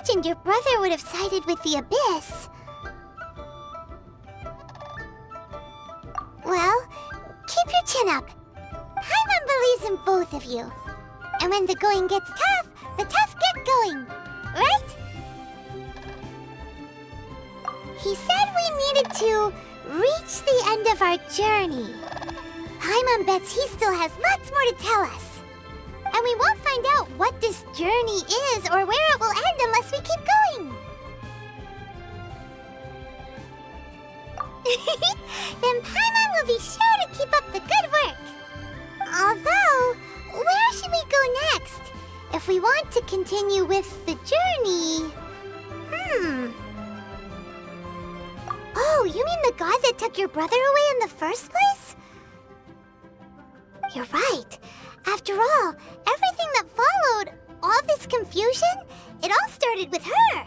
imagined your brother would have sided with the Abyss. Well, keep your chin up. Paimon believes in both of you. And when the going gets tough, the tough get going, right? He said we needed to reach the end of our journey. Paimon bets he still has lots more to tell us. And we won't find out what this journey is or where it will end unless we keep going. Then Paimon will be sure to keep up the good work. Although, where should we go next? If we want to continue with the journey... Oh, you mean the god that took your brother away in the first place? You're right. After all, everything that followed, all this confusion, it all started with her.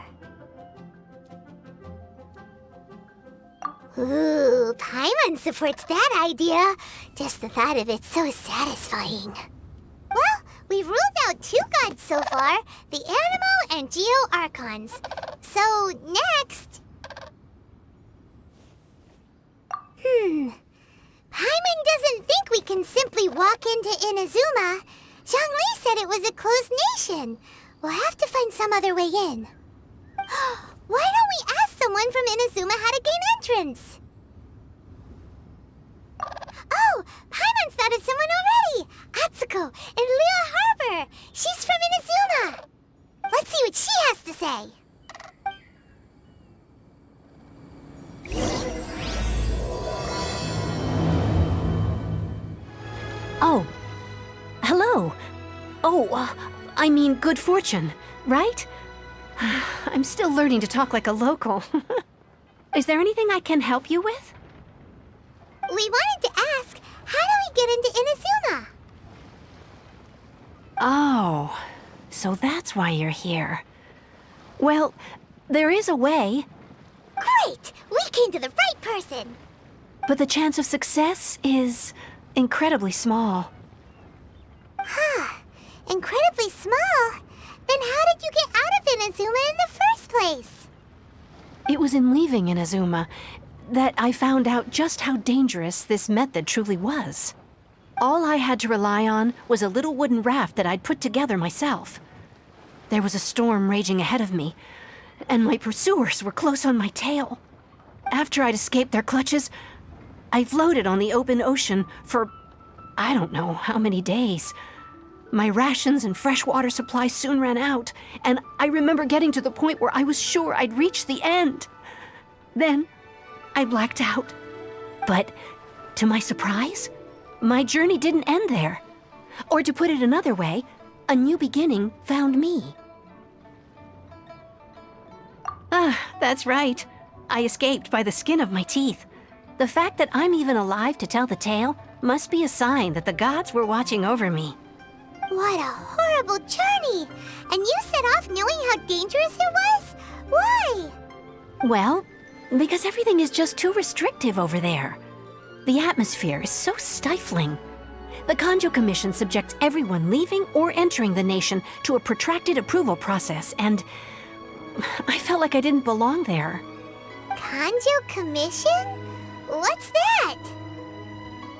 Ooh, Paimon supports that idea. Just the thought of it's so satisfying. Well, we've ruled out 2 gods so far, the Animo and Geo Archons. So, next... Paimon doesn't think we can simply walk into Inazuma. Zhongli said it was a closed nation. We'll have to find some other way in. Why don't we ask someone from Inazuma how to gain entrance? Oh, Paimon's thought of someone already! Atsuko, in Liyue Harbor! She's from Inazuma! Let's see what she has to say! Oh. Hello. Oh, I mean good fortune, right? I'm still learning to talk like a local. Is there anything I can help you with? We wanted to ask, how do we get into Inazuma? Oh, so that's why you're here. Well, there is a way. Great! We came to the right person! But the chance of success is incredibly small. Huh. Incredibly small? Then how did you get out of Inazuma in the first place? It was in leaving Inazuma that I found out just how dangerous this method truly was. All I had to rely on was a little wooden raft that I'd put together myself. There was a storm raging ahead of me, and my pursuers were close on my tail. After I'd escaped their clutches, I floated on the open ocean for I don't know how many days. My rations and fresh water supply soon ran out, and I remember getting to the point where I was sure I'd reached the end. Then, I blacked out. But, to my surprise, my journey didn't end there. Or to put it another way, a new beginning found me. That's right. I escaped by the skin of my teeth. The fact that I'm even alive to tell the tale must be a sign that the gods were watching over me. What a horrible journey! And you set off knowing how dangerous it was? Why? Well, because everything is just too restrictive over there. The atmosphere is so stifling. The Kanjo Commission subjects everyone leaving or entering the nation to a protracted approval process, and I felt like I didn't belong there. Kanjo Commission? What's that?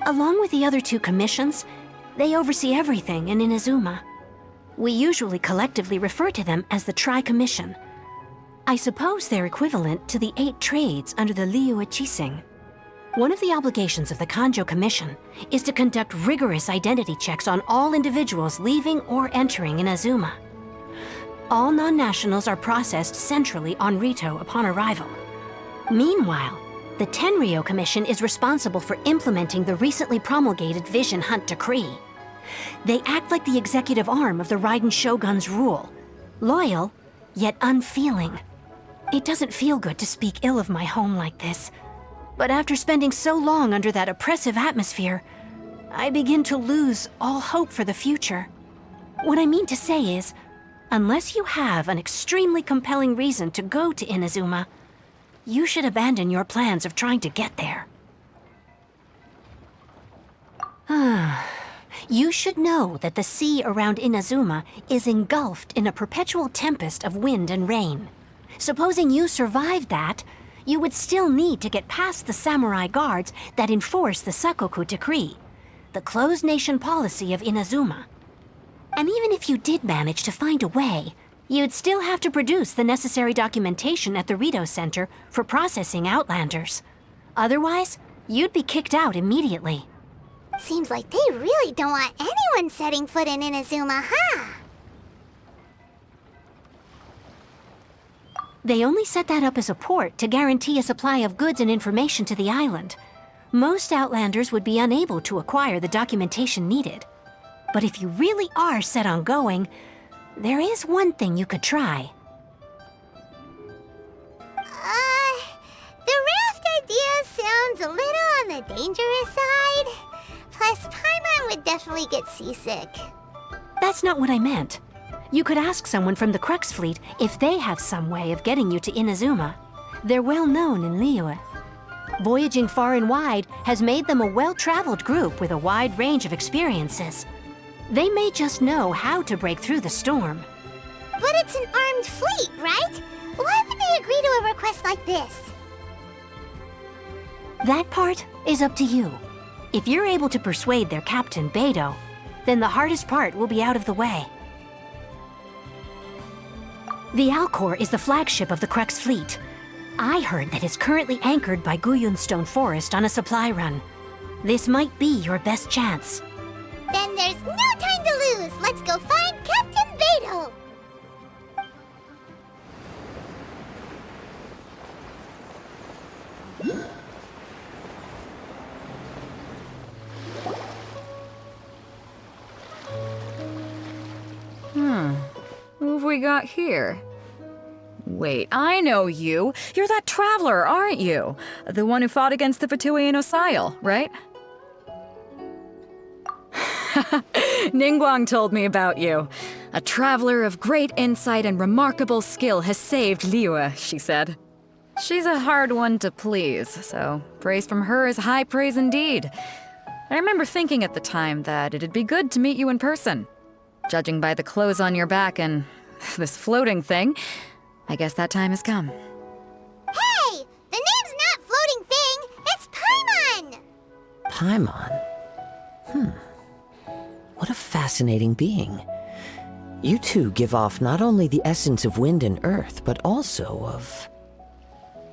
Along with the other 2 commissions, they oversee everything in Inazuma. We usually collectively refer to them as the Tri-Commission. I suppose they're equivalent to the 8 trades under the Liyue Chising. One of the obligations of the Kanjo Commission is to conduct rigorous identity checks on all individuals leaving or entering Inazuma. All non-nationals are processed centrally on Rito upon arrival. Meanwhile, the Tenryo Commission is responsible for implementing the recently promulgated Vision Hunt Decree. They act like the executive arm of the Raiden Shogun's rule, loyal, yet unfeeling. It doesn't feel good to speak ill of my home like this, but after spending so long under that oppressive atmosphere, I begin to lose all hope for the future. What I mean to say is, unless you have an extremely compelling reason to go to Inazuma, you should abandon your plans of trying to get there. You should know that the sea around Inazuma is engulfed in a perpetual tempest of wind and rain. Supposing you survived that, you would still need to get past the samurai guards that enforce the Sakoku Decree, the closed nation policy of Inazuma. And even if you did manage to find a way, you'd still have to produce the necessary documentation at the Rito Center for processing Outlanders. Otherwise, you'd be kicked out immediately. Seems like they really don't want anyone setting foot in Inazuma, huh? They only set that up as a port to guarantee a supply of goods and information to the island. Most Outlanders would be unable to acquire the documentation needed. But if you really are set on going, there is one thing you could try. The raft idea sounds a little on the dangerous side. Plus, Paimon would definitely get seasick. That's not what I meant. You could ask someone from the Crux Fleet if they have some way of getting you to Inazuma. They're well known in Liyue. Voyaging far and wide has made them a well-traveled group with a wide range of experiences. They may just know how to break through the storm. But it's an armed fleet, right? Why would they agree to a request like this? That part is up to you. If you're able to persuade their captain, Beidou, then the hardest part will be out of the way. The Alcor is the flagship of the Crux Fleet. I heard that it's currently anchored by Guyunstone Forest on a supply run. This might be your best chance. Then there's no time to lose. Let's go find Captain Beidou. Who have we got here? Wait, I know you. You're that traveler, aren't you? The one who fought against the Fatuian Osile, right? Ningguang told me about you. A traveler of great insight and remarkable skill has saved Liyue, she said. She's a hard one to please, so praise from her is high praise indeed. I remember thinking at the time that it'd be good to meet you in person. Judging by the clothes on your back and this floating thing, I guess that time has come. Hey! The name's not Floating Thing, it's Paimon! Paimon? What a fascinating being. You two give off not only the essence of wind and earth, but also of...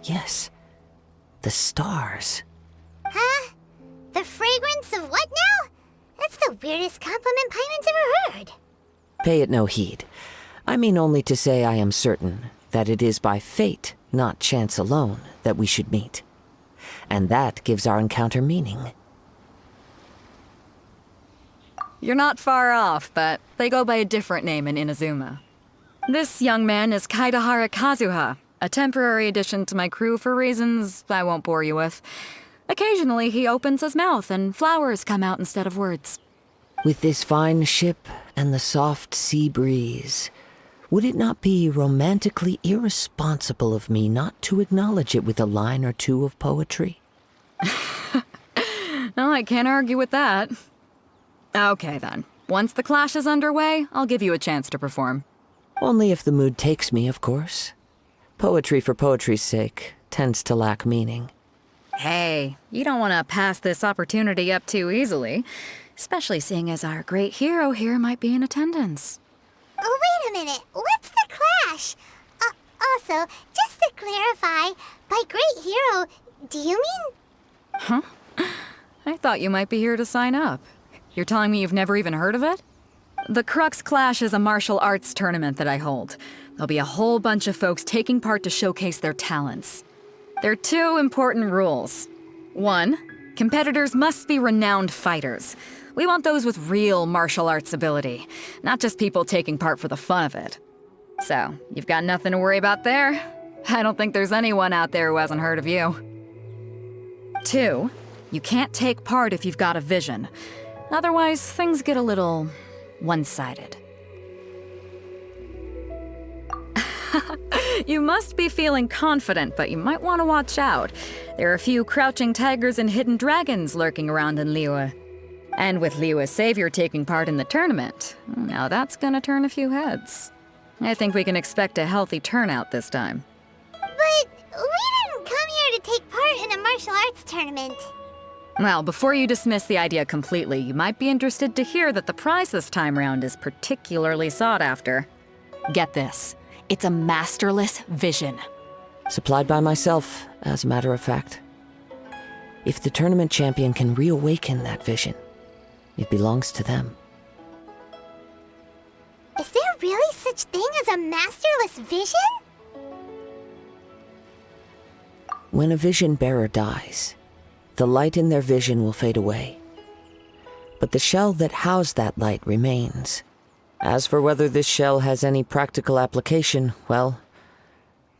yes, the stars. Huh? The fragrance of what now? That's the weirdest compliment Paimon's ever heard. Pay it no heed. I mean only to say I am certain that it is by fate, not chance alone, that we should meet. And that gives our encounter meaning. You're not far off, but they go by a different name in Inazuma. This young man is Kaidahara Kazuha, a temporary addition to my crew for reasons I won't bore you with. Occasionally he opens his mouth and flowers come out instead of words. With this fine ship and the soft sea breeze, would it not be romantically irresponsible of me not to acknowledge it with a line or two of poetry? No, I can't argue with that. Okay then. Once the clash is underway, I'll give you a chance to perform. Only if the mood takes me, of course. Poetry for poetry's sake tends to lack meaning. Hey, you don't want to pass this opportunity up too easily, especially seeing as our great hero here might be in attendance. Oh, wait a minute. What's the clash? Also, just to clarify, by great hero, do you mean... Huh? I thought you might be here to sign up. You're telling me you've never even heard of it? The Crux Clash is a martial arts tournament that I hold. There'll be a whole bunch of folks taking part to showcase their talents. There are two important rules. 1, competitors must be renowned fighters. We want those with real martial arts ability, not just people taking part for the fun of it. So, you've got nothing to worry about there. I don't think there's anyone out there who hasn't heard of you. 2, you can't take part if you've got a vision. Otherwise, things get a little one-sided. You must be feeling confident, but you might want to watch out. There are a few crouching tigers and hidden dragons lurking around in Liyue. And with Liu as savior taking part in the tournament, now that's gonna turn a few heads. I think we can expect a healthy turnout this time. But we didn't come here to take part in a martial arts tournament. Well, before you dismiss the idea completely, you might be interested to hear that the prize this time round is particularly sought after. Get this. It's a masterless vision. Supplied by myself, as a matter of fact. If the tournament champion can reawaken that vision, it belongs to them. Is there really such thing as a masterless vision? When a vision bearer dies, the light in their vision will fade away. But the shell that housed that light remains. As for whether this shell has any practical application, well,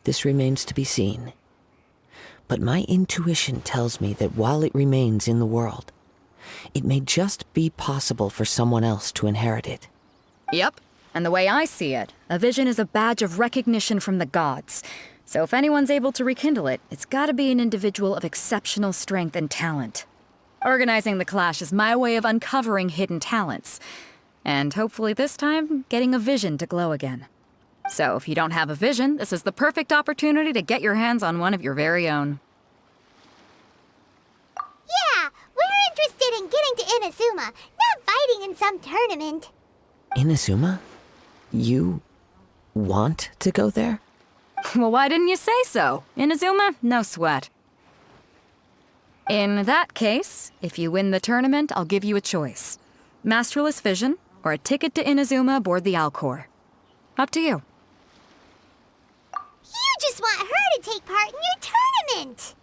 this remains to be seen. But my intuition tells me that while it remains in the world, it may just be possible for someone else to inherit it. Yep. And the way I see it, a vision is a badge of recognition from the gods. So if anyone's able to rekindle it, it's gotta be an individual of exceptional strength and talent. Organizing the clash is my way of uncovering hidden talents. And hopefully this time, getting a vision to glow again. So if you don't have a vision, this is the perfect opportunity to get your hands on one of your very own. Yeah, we're interested in getting to Inazuma, not fighting in some tournament. Inazuma? You want to go there? Well, why didn't you say so? Inazuma, no sweat. In that case, if you win the tournament, I'll give you a choice. Masterless Vision, or a ticket to Inazuma aboard the Alcor. Up to you. You just want her to take part in your tournament!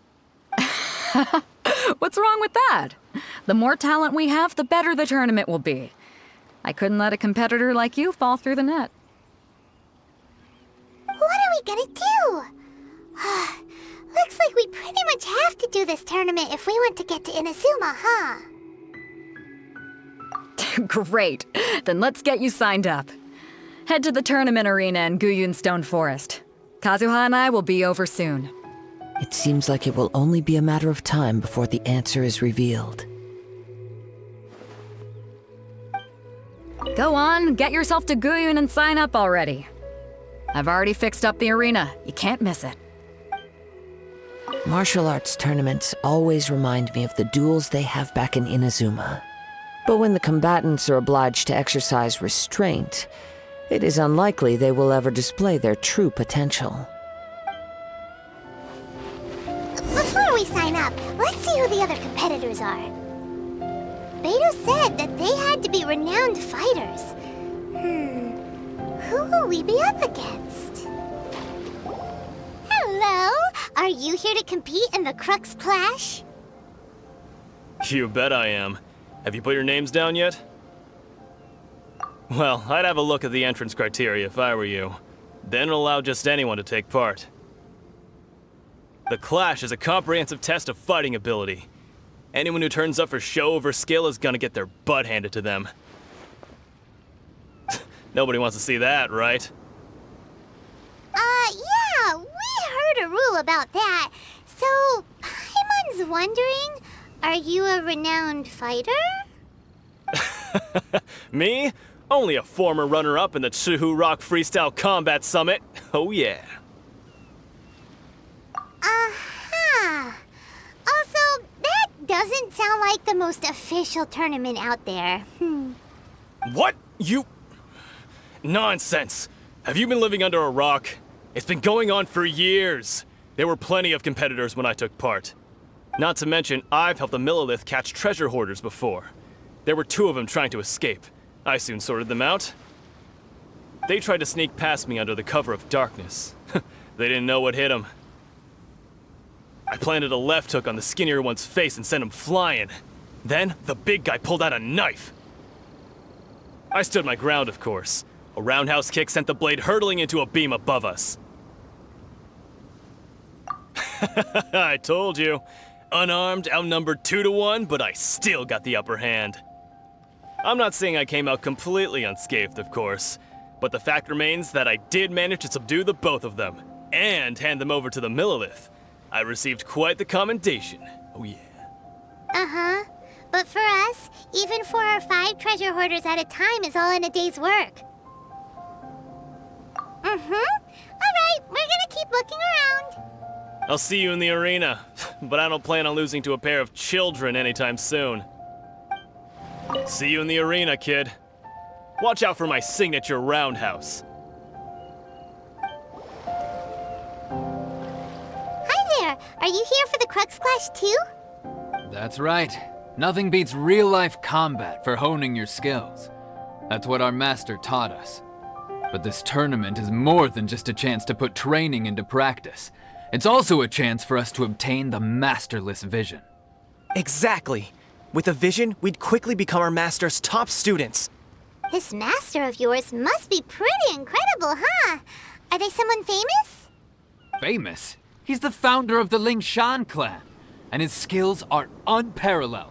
What's wrong with that? The more talent we have, the better the tournament will be. I couldn't let a competitor like you fall through the net. What are we gonna do? Looks like we pretty much have to do this tournament if we want to get to Inazuma, huh? Great. Then let's get you signed up. Head to the tournament arena in Guyun Stone Forest. Kazuha and I will be over soon. It seems like it will only be a matter of time before the answer is revealed. Go on, get yourself to Guyun and sign up already. I've already fixed up the arena. You can't miss it. Martial arts tournaments always remind me of the duels they have back in Inazuma. But when the combatants are obliged to exercise restraint, it is unlikely they will ever display their true potential. Before we sign up, let's see who the other competitors are. Beidou said that they had to be renowned fighters. Who will we be up against? Hello? Are you here to compete in the Crux Clash? You bet I am. Have you put your names down yet? Well, I'd have a look at the entrance criteria if I were you. Then allow just anyone to take part. The Clash is a comprehensive test of fighting ability. Anyone who turns up for show over skill is gonna get their butt handed to them. Nobody wants to see that, right? Yeah, we heard a rule about that. So, Paimon's wondering, are you a renowned fighter? Me? Only a former runner-up in the Chihu Rock Freestyle Combat Summit. Oh yeah. Also, that doesn't sound like the most official tournament out there. What? You... Nonsense. Have you been living under a rock? It's been going on for years. There were plenty of competitors when I took part. Not to mention, I've helped the Millilith catch treasure hoarders before. There were 2 of them trying to escape. I soon sorted them out. They tried to sneak past me under the cover of darkness. They didn't know what hit them. I planted a left hook on the skinnier one's face and sent him flying. Then, the big guy pulled out a knife. I stood my ground, of course. A roundhouse kick sent the blade hurtling into a beam above us. I told you. Unarmed, outnumbered 2-1, but I still got the upper hand. I'm not saying I came out completely unscathed, of course, but the fact remains that I did manage to subdue the both of them, and hand them over to the Millilith. I received quite the commendation. Oh yeah. But for us, even 4 or 5 treasure hoarders at a time is all in a day's work. Alright, we're gonna keep looking around. I'll see you in the arena, but I don't plan on losing to a pair of children anytime soon. See you in the arena, kid. Watch out for my signature roundhouse. Hi there, are you here for the Crux Clash too? That's right. Nothing beats real-life combat for honing your skills. That's what our master taught us. But this tournament is more than just a chance to put training into practice. It's also a chance for us to obtain the masterless vision. Exactly. With a vision, we'd quickly become our master's top students. This master of yours must be pretty incredible, huh? Are they someone famous? Famous? He's the founder of the Lingshan clan, and his skills are unparalleled.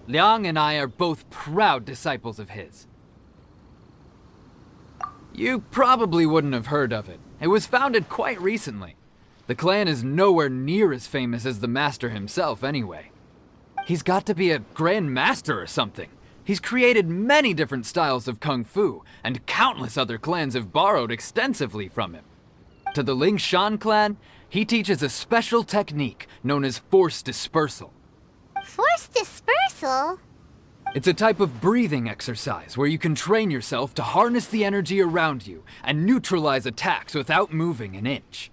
Liang and I are both proud disciples of his. You probably wouldn't have heard of it. It was founded quite recently. The clan is nowhere near as famous as the master himself anyway. He's got to be a grand master or something. He's created many different styles of kung fu, and countless other clans have borrowed extensively from him. To the Lingshan clan, he teaches a special technique known as force dispersal. Force dispersal? It's a type of breathing exercise where you can train yourself to harness the energy around you and neutralize attacks without moving an inch.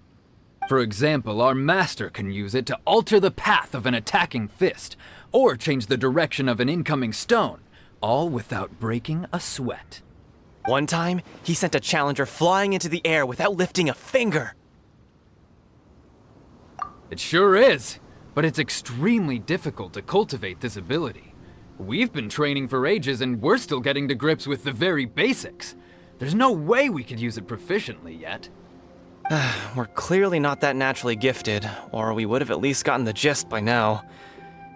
For example, our master can use it to alter the path of an attacking fist, or change the direction of an incoming stone, all without breaking a sweat. One time, he sent a challenger flying into the air without lifting a finger. It sure is, but it's extremely difficult to cultivate this ability. We've been training for ages and we're still getting to grips with the very basics. There's no way we could use it proficiently yet. We're clearly not that naturally gifted, or we would have at least gotten the gist by now.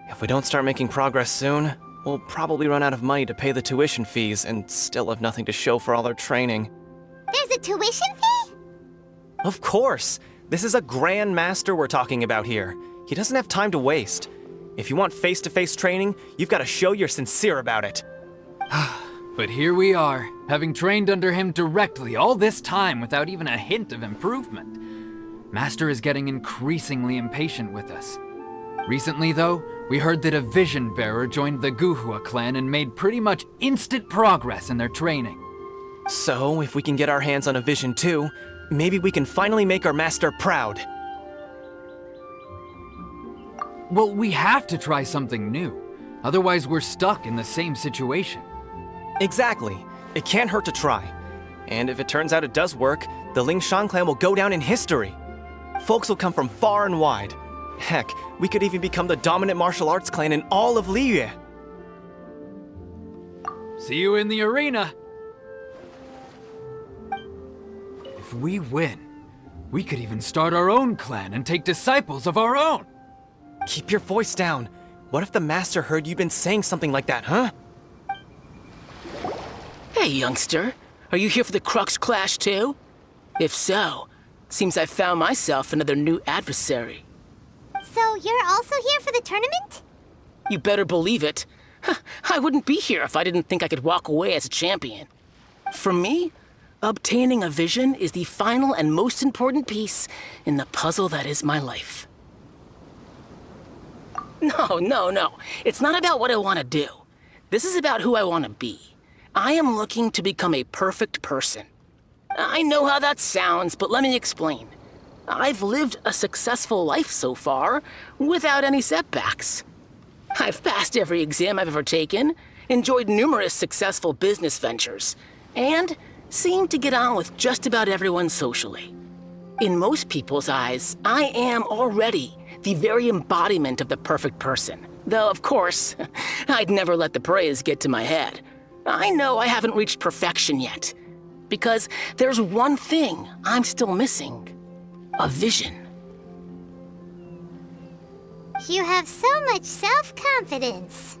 If we don't start making progress soon, we'll probably run out of money to pay the tuition fees and still have nothing to show for all our training. There's a tuition fee? Of course! This is a grand master we're talking about here. He doesn't have time to waste. If you want face-to-face training, you've got to show you're sincere about it. But here we are, having trained under him directly all this time without even a hint of improvement. Master is getting increasingly impatient with us. Recently, though, we heard that a vision bearer joined the Guhua clan and made pretty much instant progress in their training. So, if we can get our hands on a vision too, maybe we can finally make our master proud. Well, we have to try something new. Otherwise, we're stuck in the same situation. Exactly. It can't hurt to try. And if it turns out it does work, the Lingshan clan will go down in history. Folks will come from far and wide. Heck, we could even become the dominant martial arts clan in all of Liyue. See you in the arena! If we win, we could even start our own clan and take disciples of our own! Keep your voice down. What if the master heard you've been saying something like that, huh? Hey, youngster. Are you here for the Crux Clash too? If so, seems I found myself another new adversary. So you're also here for the tournament? You better believe it. I wouldn't be here if I didn't think I could walk away as a champion. For me, obtaining a vision is the final and most important piece in the puzzle that is my life. No. It's not about what I want to do. This is about who I want to be. I am looking to become a perfect person. I know how that sounds, but let me explain. I've lived a successful life so far, without any setbacks. I've passed every exam I've ever taken, enjoyed numerous successful business ventures, and seem to get on with just about everyone socially. In most people's eyes, I am already the very embodiment of the perfect person. Though, of course, I'd never let the praise get to my head. I know I haven't reached perfection yet, because there's one thing I'm still missing. A vision. You have so much self-confidence.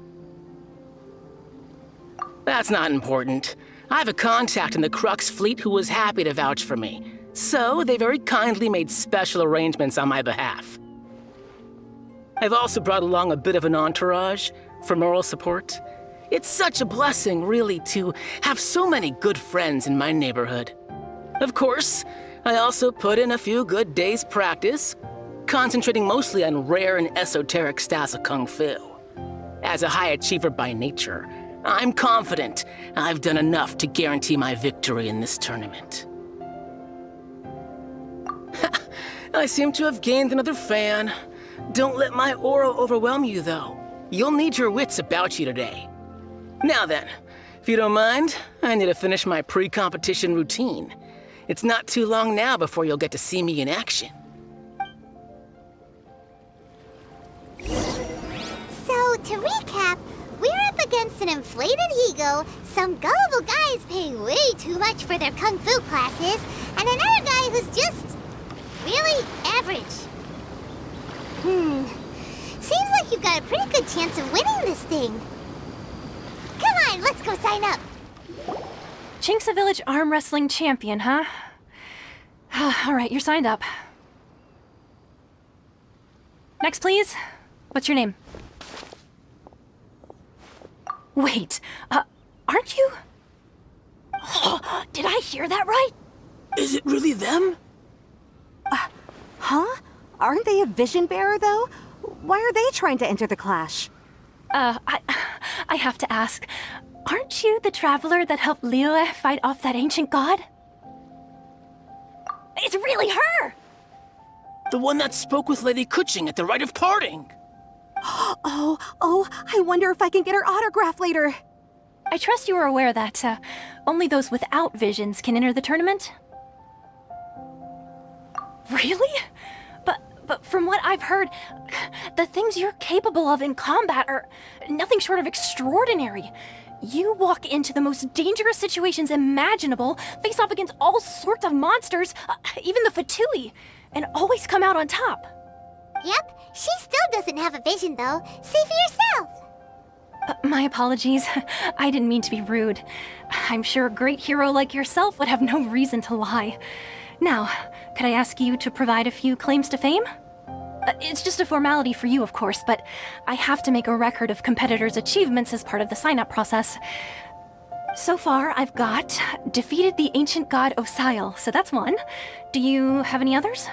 That's not important. I have a contact in the Crux fleet who was happy to vouch for me, so they very kindly made special arrangements on my behalf. I've also brought along a bit of an entourage, for moral support. It's such a blessing, really, to have so many good friends in my neighborhood. Of course, I also put in a few good days' practice, concentrating mostly on rare and esoteric styles of Kung Fu. As a high achiever by nature, I'm confident I've done enough to guarantee my victory in this tournament. I seem to have gained another fan. Don't let my aura overwhelm you, though. You'll need your wits about you today. Now then, if you don't mind, I need to finish my pre-competition routine. It's not too long now before you'll get to see me in action. So, to recap, we're up against an inflated ego, some gullible guys paying way too much for their kung fu classes, and another guy who's just really average. Seems like you've got a pretty good chance of winning this thing. Come on, let's go sign up. Chinksa Village arm wrestling champion, huh? All right, you're signed up. Next, please. What's your name? Wait, aren't you? Oh, did I hear that right? Is it really them? Huh? Aren't they a vision bearer, though? Why are they trying to enter the clash? I have to ask, aren't you the traveler that helped Liyue fight off that ancient god? It's really her! The one that spoke with Lady Kuching at the rite of parting. Oh, I wonder if I can get her autograph later. I trust you are aware that only those without visions can enter the tournament? Really? But from what I've heard, the things you're capable of in combat are nothing short of extraordinary. You walk into the most dangerous situations imaginable, face off against all sorts of monsters, even the Fatui, and always come out on top. Yep, she still doesn't have a vision, though. See for yourself. My apologies. I didn't mean to be rude. I'm sure a great hero like yourself would have no reason to lie. Now, could I ask you to provide a few claims to fame? It's just a formality for you, of course, but I have to make a record of competitors' achievements as part of the sign-up process. So far, I've got defeated the ancient god Osail, so that's one. Do you have any others?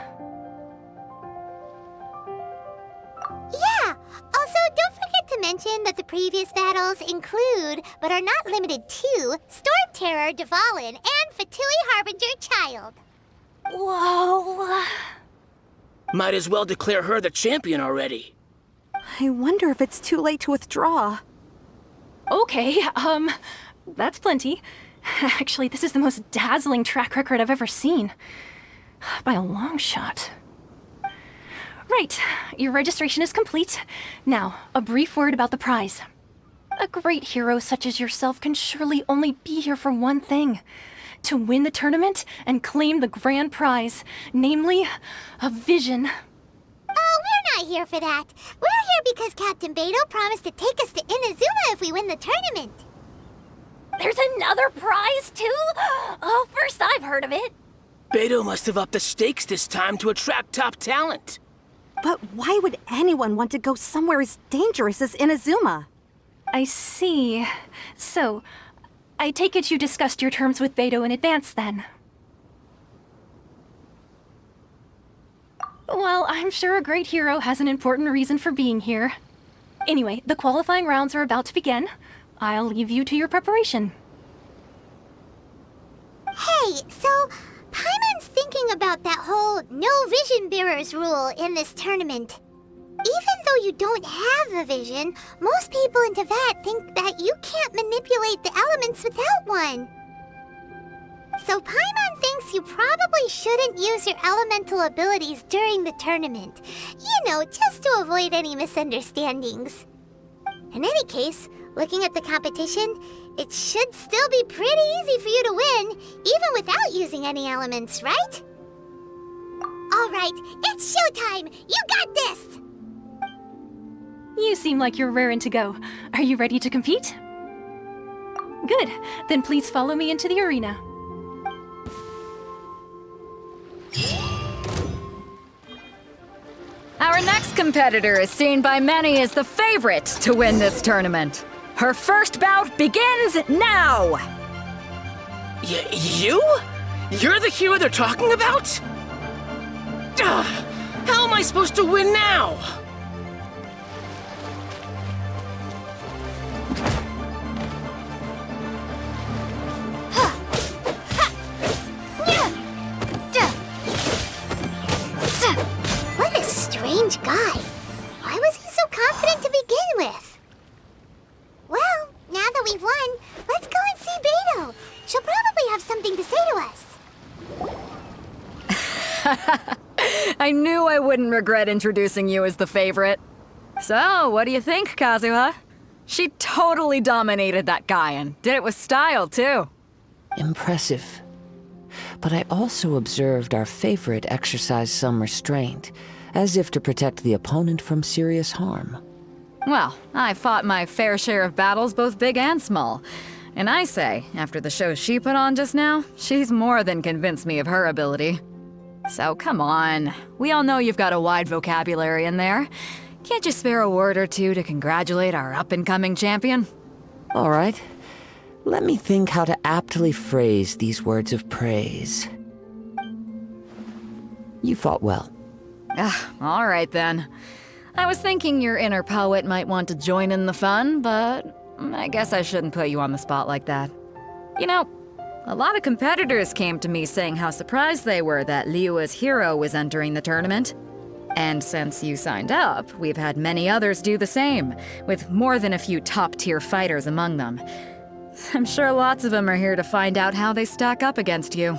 Yeah! Also, don't forget to mention that the previous battles include, but are not limited to, Storm Terror, Valvyn, and Fatui Harbinger Child. Whoa! Might as well declare her the champion already. I wonder if it's too late to withdraw. Okay, that's plenty. Actually, this is the most dazzling track record I've ever seen. By a long shot. Right, your registration is complete. Now, a brief word about the prize. A great hero such as yourself can surely only be here for one thing. To win the tournament and claim the grand prize, namely, a vision. Oh, we're not here for that. We're here because Captain Beidou promised to take us to Inazuma if we win the tournament. There's another prize, too? Oh, first I've heard of it. Beidou must have upped the stakes this time to attract top talent. But why would anyone want to go somewhere as dangerous as Inazuma? I see. So, I take it you discussed your terms with Beidou in advance, then? Well, I'm sure a great hero has an important reason for being here. Anyway, the qualifying rounds are about to begin. I'll leave you to your preparation. Hey, so Paimon's thinking about that whole no vision bearers rule in this tournament. Even though you don't have a vision, most people in Teyvat think that you can't manipulate the elements without one. So Paimon thinks you probably shouldn't use your elemental abilities during the tournament. You know, just to avoid any misunderstandings. In any case, looking at the competition, it should still be pretty easy for you to win, even without using any elements, right? Alright, it's showtime! You got this! You seem like you're raring to go. Are you ready to compete? Good. Then please follow me into the arena. How Our next competitor is seen by many as the favorite to win this tournament. Her first bout begins now! You? You're the hero they're talking about? How am I supposed to win now? What a strange guy. Why was he so confident to begin with? Well, now that we've won, let's go and see Beto. She'll probably have something to say to us. I knew I wouldn't regret introducing you as the favorite. So, what do you think, Kazuha? She totally dominated that guy and did it with style, too. Impressive. But I also observed our favorite exercise some restraint, as if to protect the opponent from serious harm. Well, I fought my fair share of battles, both big and small. And I say, after the show she put on just now, she's more than convinced me of her ability. So come on, we all know you've got a wide vocabulary in there. Can't you spare a word or two to congratulate our up-and-coming champion? All right. Let me think how to aptly phrase these words of praise. You fought well. All right then. I was thinking your inner poet might want to join in the fun, but I guess I shouldn't put you on the spot like that. You know, a lot of competitors came to me saying how surprised they were that Liyue's hero was entering the tournament. And since you signed up, we've had many others do the same, with more than a few top-tier fighters among them. I'm sure lots of them are here to find out how they stack up against you.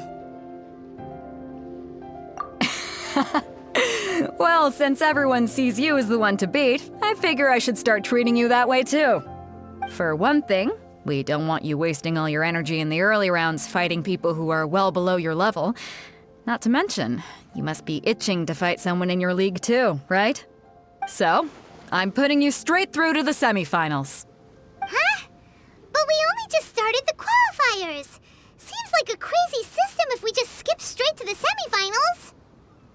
Well, since everyone sees you as the one to beat, I figure I should start treating you that way too. For one thing, we don't want you wasting all your energy in the early rounds fighting people who are well below your level. Not to mention, you must be itching to fight someone in your league too, right? So, I'm putting you straight through to the semifinals. Huh? But we only just started the qualifiers. Seems like a crazy system if we just skip straight to the semifinals.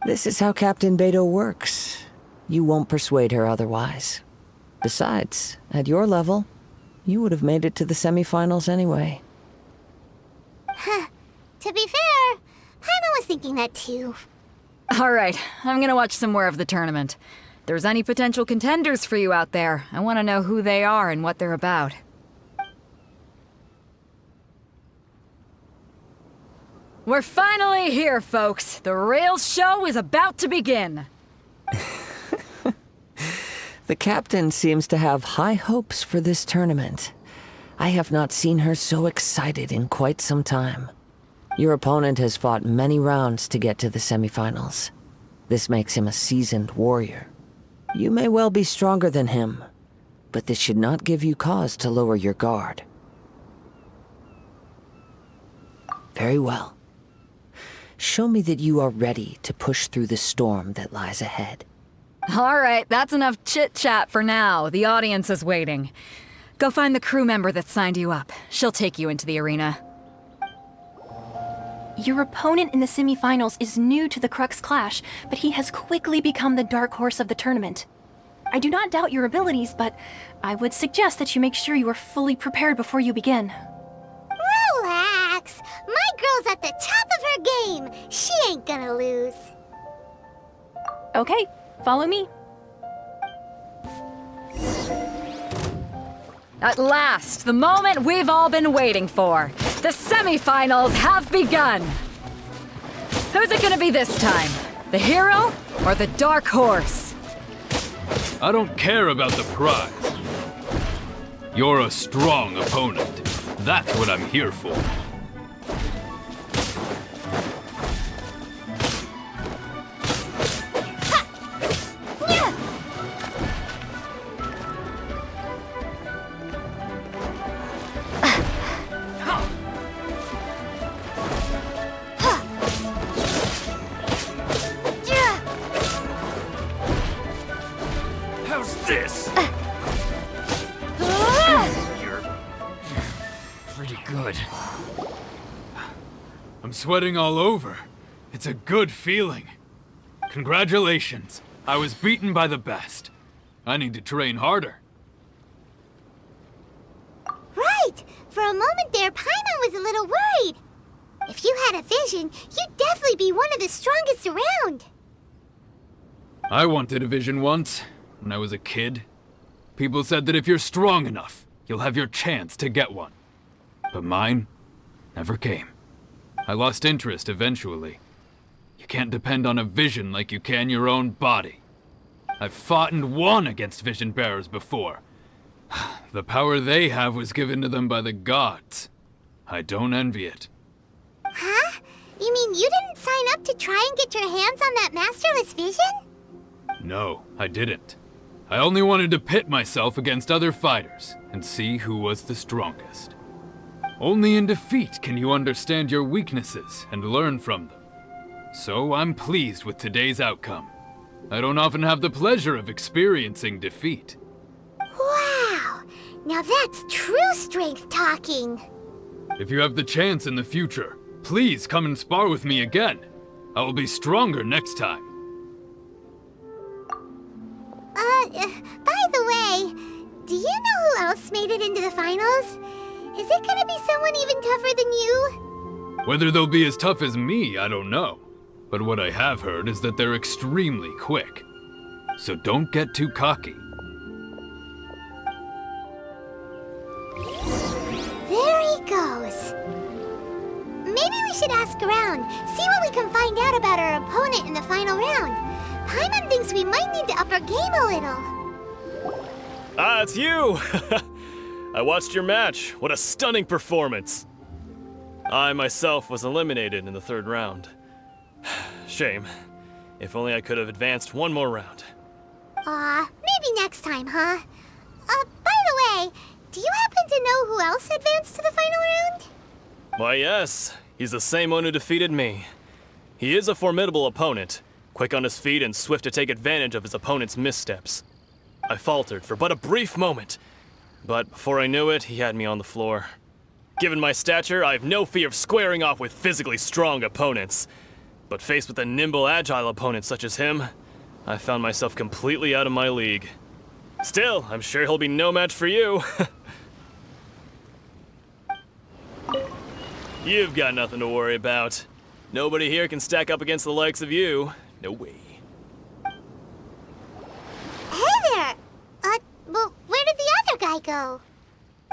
This is how Captain Beto works. You won't persuade her otherwise. Besides, at your level, you would have made it to the semifinals anyway. Huh. To be fair, Paimon was thinking that too. Alright, I'm gonna watch some more of the tournament. If there's any potential contenders for you out there, I want to know who they are and what they're about. We're finally here, folks. The real show is about to begin. The captain seems to have high hopes for this tournament. I have not seen her so excited in quite some time. Your opponent has fought many rounds to get to the semifinals. This makes him a seasoned warrior. You may well be stronger than him, but this should not give you cause to lower your guard. Very well. Show me that you are ready to push through the storm that lies ahead. Alright, that's enough chit-chat for now. The audience is waiting. Go find the crew member that signed you up. She'll take you into the arena. Your opponent in the semifinals is new to the Crux Clash, but he has quickly become the dark horse of the tournament. I do not doubt your abilities, but I would suggest that you make sure you are fully prepared before you begin. Relax. My girl's at the top of her game. She ain't gonna lose. Okay, follow me. At last, the moment we've all been waiting for. The semifinals have begun. Who's it gonna be this time? The hero or the dark horse? I don't care about the prize. You're a strong opponent. That's what I'm here for. How's this? You're pretty good. I'm sweating all over. It's a good feeling. Congratulations. I was beaten by the best. I need to train harder. Right! For a moment there, Paimon was a little worried. If you had a vision, you'd definitely be one of the strongest around. I wanted a vision once, when I was a kid. People said that if you're strong enough, you'll have your chance to get one. But mine never came. I lost interest eventually. You can't depend on a vision like you can your own body. I've fought and won against vision bearers before. The power they have was given to them by the gods. I don't envy it. Huh? You mean you didn't sign up to try and get your hands on that masterless vision? No, I didn't. I only wanted to pit myself against other fighters and see who was the strongest. Only in defeat can you understand your weaknesses and learn from them. So I'm pleased with today's outcome. I don't often have the pleasure of experiencing defeat. Wow! Now that's true strength talking. If you have the chance in the future, please come and spar with me again. I will be stronger next time. By the way, do you know who else made it into the finals? Is it gonna be someone even tougher than you? Whether they'll be as tough as me, I don't know. But what I have heard is that they're extremely quick. So don't get too cocky. There he goes. Maybe we should ask around, see what we can find out about our opponent in the final round. Paimon thinks we might need to up our game a little. Ah, it's you! I watched your match. What a stunning performance. I myself was eliminated in the third round. Shame. If only I could have advanced one more round. Maybe next time, huh? By the way, do you happen to know who else advanced to the final round? Why, yes. He's the same one who defeated me. He is a formidable opponent, quick on his feet and swift to take advantage of his opponent's missteps. I faltered for but a brief moment, but before I knew it, he had me on the floor. Given my stature, I have no fear of squaring off with physically strong opponents. But faced with a nimble, agile opponent such as him, I found myself completely out of my league. Still, I'm sure he'll be no match for you. You've got nothing to worry about. Nobody here can stack up against the likes of you. No way. Hey there! Well, where did the other guy go?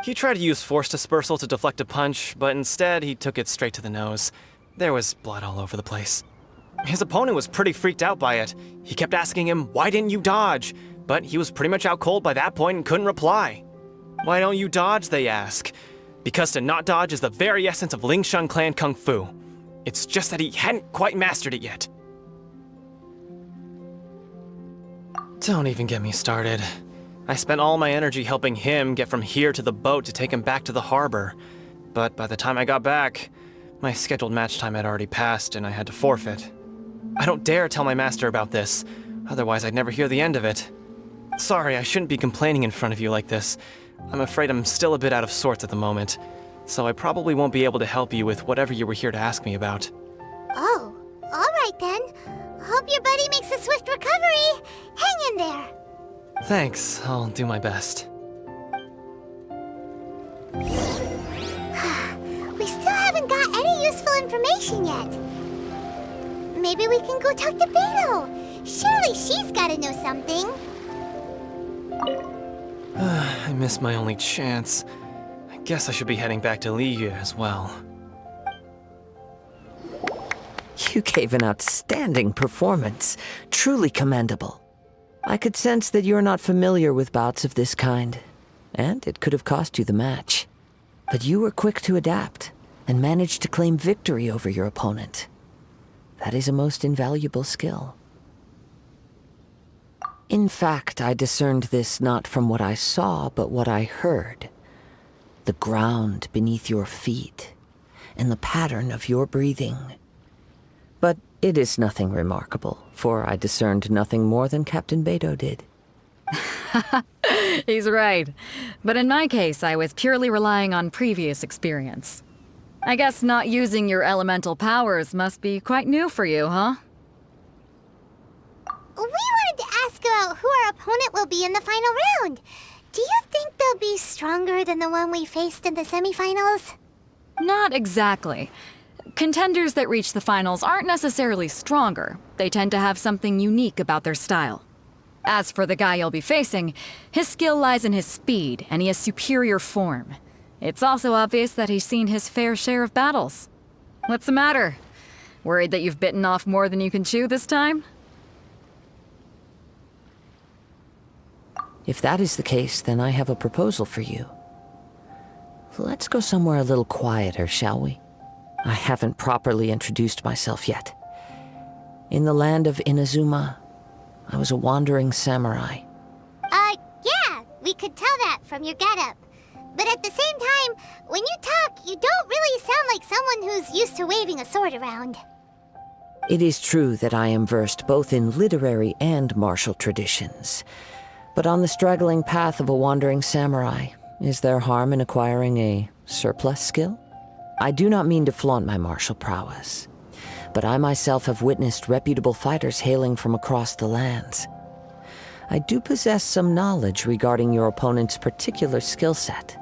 He tried to use force dispersal to deflect a punch, but instead he took it straight to the nose. There was blood all over the place. His opponent was pretty freaked out by it. He kept asking him, "Why didn't you dodge?" But he was pretty much out cold by that point and couldn't reply. "Why don't you dodge?" they ask. Because to not dodge is the very essence of Lingshan clan kung fu. It's just that he hadn't quite mastered it yet. Don't even get me started. I spent all my energy helping him get from here to the boat to take him back to the harbor. But by the time I got back, my scheduled match time had already passed and I had to forfeit. I don't dare tell my master about this, otherwise I'd never hear the end of it. Sorry, I shouldn't be complaining in front of you like this. I'm afraid I'm still a bit out of sorts at the moment, so I probably won't be able to help you with whatever you were here to ask me about. Oh, alright then. Hope your buddy makes a swift recovery. Hang in there. Thanks, I'll do my best. We still haven't got any useful information yet. Maybe we can go talk to Beto. Surely she's gotta know something. I missed my only chance. I guess I should be heading back to Liyue as well. You gave an outstanding performance. Truly commendable. I could sense that you're not familiar with bouts of this kind, and it could have cost you the match. But you were quick to adapt, and managed to claim victory over your opponent. That is a most invaluable skill. In fact, I discerned this not from what I saw, but what I heard. The ground beneath your feet, and the pattern of your breathing. But it is nothing remarkable, for I discerned nothing more than Captain Beto did. He's right. But in my case, I was purely relying on previous experience. I guess not using your elemental powers must be quite new for you, huh? We wanted to ask about who our opponent will be in the final round. Do you think they'll be stronger than the one we faced in the semifinals? Not exactly. Contenders that reach the finals aren't necessarily stronger. They tend to have something unique about their style. As for the guy you'll be facing, his skill lies in his speed, and he has superior form. It's also obvious that he's seen his fair share of battles. What's the matter? Worried that you've bitten off more than you can chew this time? If that is the case, then I have a proposal for you. Let's go somewhere a little quieter, shall we? I haven't properly introduced myself yet. In the land of Inazuma, I was a wandering samurai. Yeah, we could tell that from your getup. But at the same time, when you talk, you don't really sound like someone who's used to waving a sword around. It is true that I am versed both in literary and martial traditions. But on the straggling path of a wandering samurai, is there harm in acquiring a surplus skill? I do not mean to flaunt my martial prowess, but I myself have witnessed reputable fighters hailing from across the lands. I do possess some knowledge regarding your opponent's particular skill set.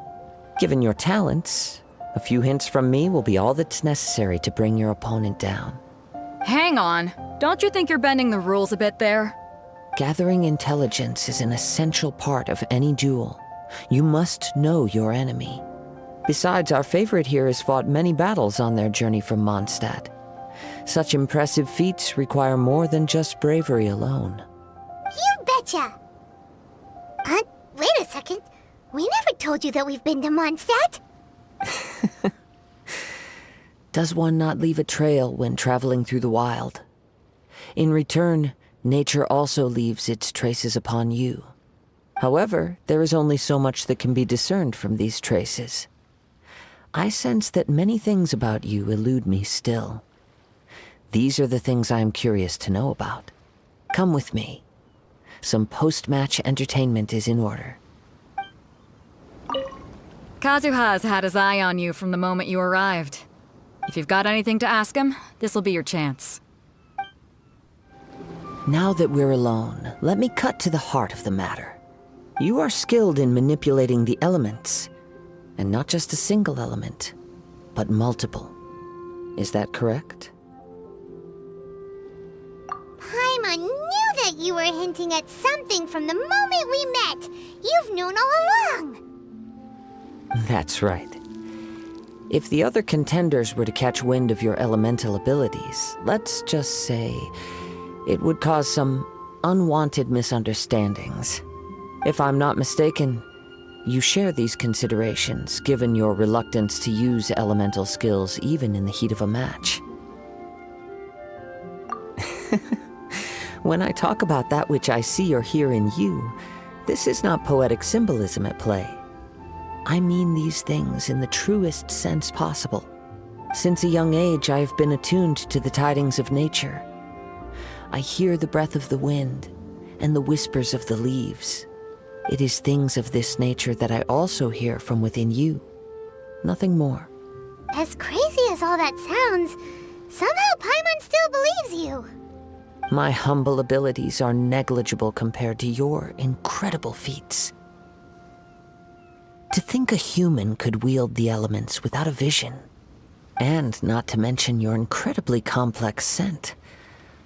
Given your talents, a few hints from me will be all that's necessary to bring your opponent down. Hang on. Don't you think you're bending the rules a bit there? Gathering intelligence is an essential part of any duel. You must know your enemy. Besides, our favorite here has fought many battles on their journey from Mondstadt. Such impressive feats require more than just bravery alone. You betcha! Wait a second. We never told you that we've been to Mondstadt. Does one not leave a trail when traveling through the wild? In return, nature also leaves its traces upon you. However, there is only so much that can be discerned from these traces. I sense that many things about you elude me still. These are the things I am curious to know about. Come with me. Some post-match entertainment is in order. Kazuha's had his eye on you from the moment you arrived. If you've got anything to ask him, this'll be your chance. Now that we're alone, let me cut to the heart of the matter. You are skilled in manipulating the elements, and not just a single element, but multiple. Is that correct? Paimon knew that you were hinting at something from the moment we met. You've known all along. That's right. If the other contenders were to catch wind of your elemental abilities, let's just say it would cause some unwanted misunderstandings. If I'm not mistaken, you share these considerations, given your reluctance to use elemental skills even in the heat of a match. When I talk about that which I see or hear in you, this is not poetic symbolism at play. I mean these things in the truest sense possible. Since a young age, I have been attuned to the tidings of nature. I hear the breath of the wind and the whispers of the leaves. It is things of this nature that I also hear from within you. Nothing more. As crazy as all that sounds, somehow Paimon still believes you. My humble abilities are negligible compared to your incredible feats. To think a human could wield the elements without a vision, and not to mention your incredibly complex scent,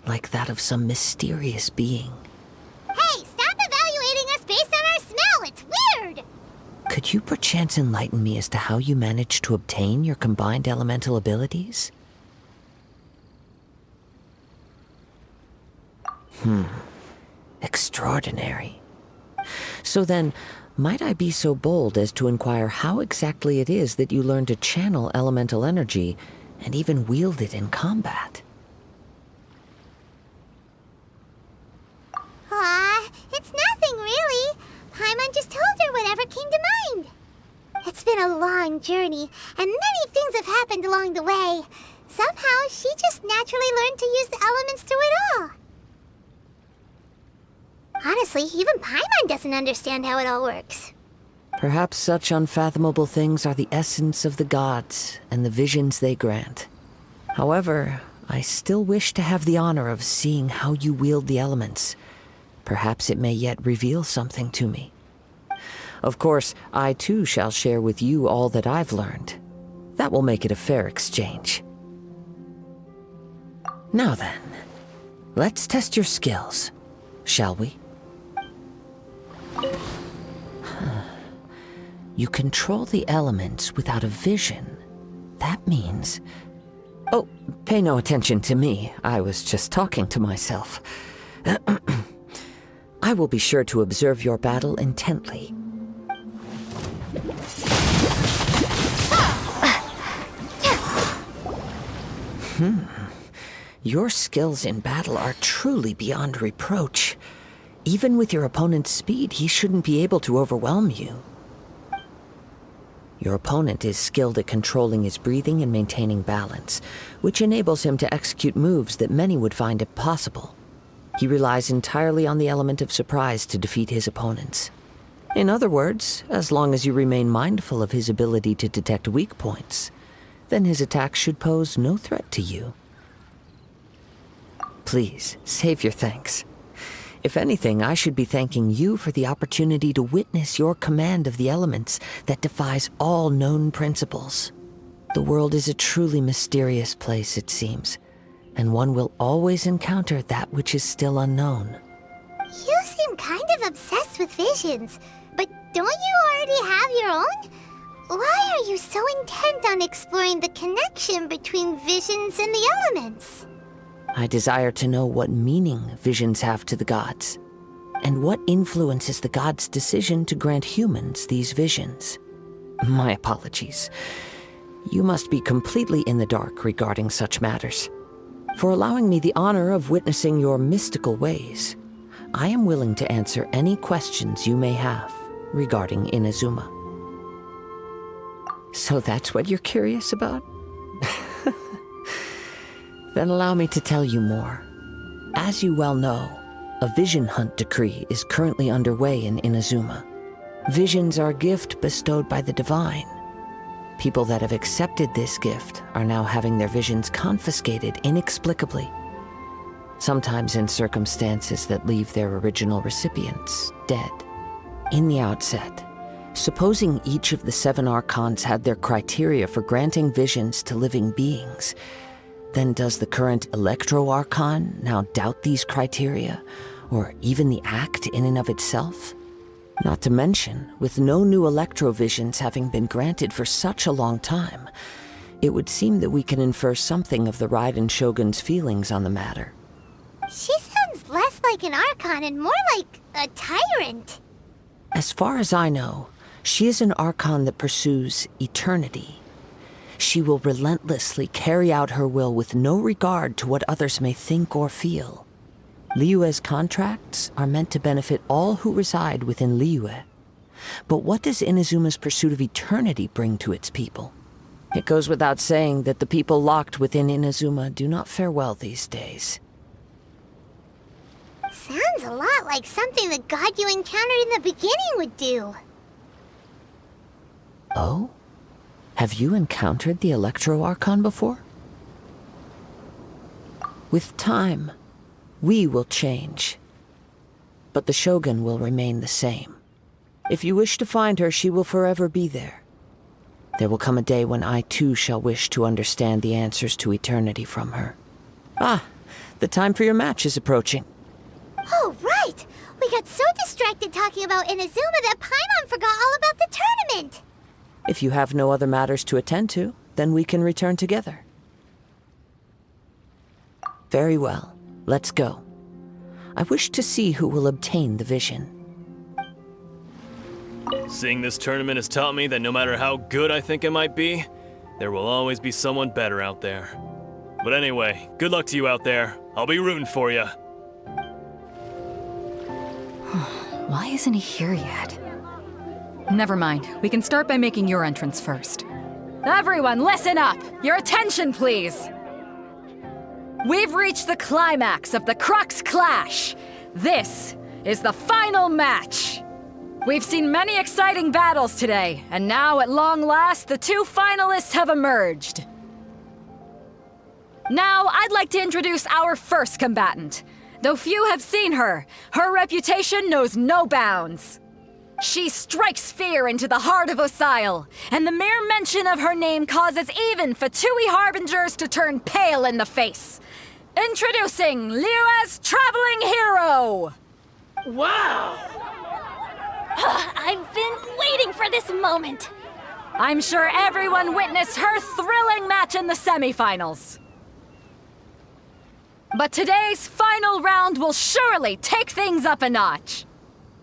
like that of some mysterious being. Hey, stop evaluating us based on our smell! It's weird! Could you perchance enlighten me as to how you managed to obtain your combined elemental abilities? Extraordinary. So then, might I be so bold as to inquire how exactly it is that you learn to channel elemental energy and even wield it in combat? It's nothing really. Paimon just told her whatever came to mind. It's been a long journey, and many things have happened along the way. Somehow, she just naturally learned to use the elements through it all. Honestly, even Paimon doesn't understand how it all works. Perhaps such unfathomable things are the essence of the gods and the visions they grant. However, I still wish to have the honor of seeing how you wield the elements. Perhaps it may yet reveal something to me. Of course, I too shall share with you all that I've learned. That will make it a fair exchange. Now then, let's test your skills, shall we? You control the elements without a vision. That means... Oh, pay no attention to me. I was just talking to myself. I will be sure to observe your battle intently. Your skills in battle are truly beyond reproach. Even with your opponent's speed, he shouldn't be able to overwhelm you. Your opponent is skilled at controlling his breathing and maintaining balance, which enables him to execute moves that many would find impossible. He relies entirely on the element of surprise to defeat his opponents. In other words, as long as you remain mindful of his ability to detect weak points, then his attacks should pose no threat to you. Please, save your thanks. If anything, I should be thanking you for the opportunity to witness your command of the elements that defies all known principles. The world is a truly mysterious place, it seems, and one will always encounter that which is still unknown. You seem kind of obsessed with visions, but don't you already have your own? Why are you so intent on exploring the connection between visions and the elements? I desire to know what meaning visions have to the gods, and what influences the gods' decision to grant humans these visions. My apologies. You must be completely in the dark regarding such matters. For allowing me the honor of witnessing your mystical ways, I am willing to answer any questions you may have regarding Inazuma. So that's what you're curious about? Then allow me to tell you more. As you well know, a vision hunt decree is currently underway in Inazuma. Visions are a gift bestowed by the divine. People that have accepted this gift are now having their visions confiscated inexplicably, sometimes in circumstances that leave their original recipients dead. In the outset, supposing each of the 7 Archons had their criteria for granting visions to living beings, then does the current Electro-Archon now doubt these criteria, or even the act in and of itself? Not to mention, with no new Electro-Visions having been granted for such a long time, it would seem that we can infer something of the Raiden Shogun's feelings on the matter. She sounds less like an Archon and more like a tyrant. As far as I know, she is an Archon that pursues eternity. She will relentlessly carry out her will with no regard to what others may think or feel. Liyue's contracts are meant to benefit all who reside within Liyue. But what does Inazuma's pursuit of eternity bring to its people? It goes without saying that the people locked within Inazuma do not fare well these days. Sounds a lot like something the god you encountered in the beginning would do. Oh? Have you encountered the Electro-Archon before? With time, we will change. But the Shogun will remain the same. If you wish to find her, she will forever be there. There will come a day when I too shall wish to understand the answers to eternity from her. Ah, the time for your match is approaching. Oh, right! We got so distracted talking about Inazuma that Paimon forgot all about the tournament! If you have no other matters to attend to, then we can return together. Very well. Let's go. I wish to see who will obtain the vision. Seeing this tournament has taught me that no matter how good I think I might be, there will always be someone better out there. But anyway, good luck to you out there. I'll be rooting for you. Why isn't he here yet? Never mind. We can start by making your entrance first. Everyone, listen up! Your attention, please! We've reached the climax of the Crux Clash! This is the final match! We've seen many exciting battles today, and now, at long last, the 2 finalists have emerged. Now, I'd like to introduce our first combatant. Though few have seen her, her reputation knows no bounds. She strikes fear into the heart of Osile, and the mere mention of her name causes even Fatui harbingers to turn pale in the face. Introducing Liyue's traveling hero! Wow! I've been waiting for this moment. I'm sure everyone witnessed her thrilling match in the semifinals. But today's final round will surely take things up a notch.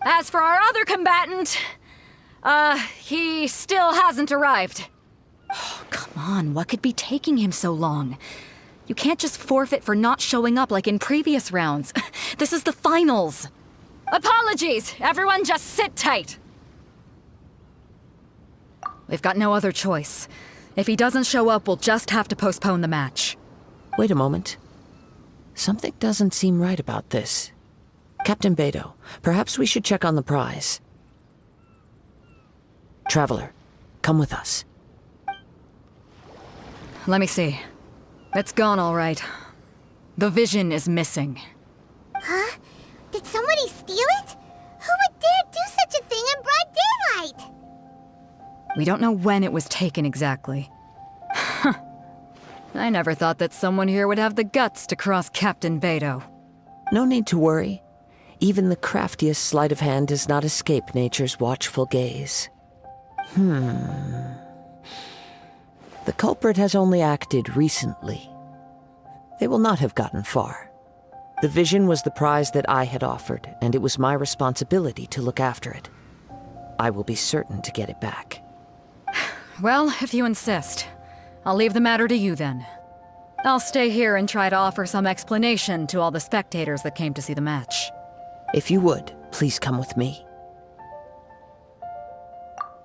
As for our other combatant, he still hasn't arrived. Oh, come on, what could be taking him so long? You can't just forfeit for not showing up like in previous rounds. This is the finals. Apologies, everyone just sit tight. We've got no other choice. If he doesn't show up, we'll just have to postpone the match. Wait a moment. Something doesn't seem right about this. Captain Beidou, perhaps we should check on the prize. Traveler, come with us. Let me see. It's gone all right. The vision is missing. Huh? Did somebody steal it? Who would dare do such a thing in broad daylight? We don't know when it was taken exactly. I never thought that someone here would have the guts to cross Captain Beidou. No need to worry. Even the craftiest sleight of hand does not escape nature's watchful gaze. The culprit has only acted recently. They will not have gotten far. The vision was the prize that I had offered, and it was my responsibility to look after it. I will be certain to get it back. Well, if you insist. I'll leave the matter to you then. I'll stay here and try to offer some explanation to all the spectators that came to see the match. If you would, please come with me.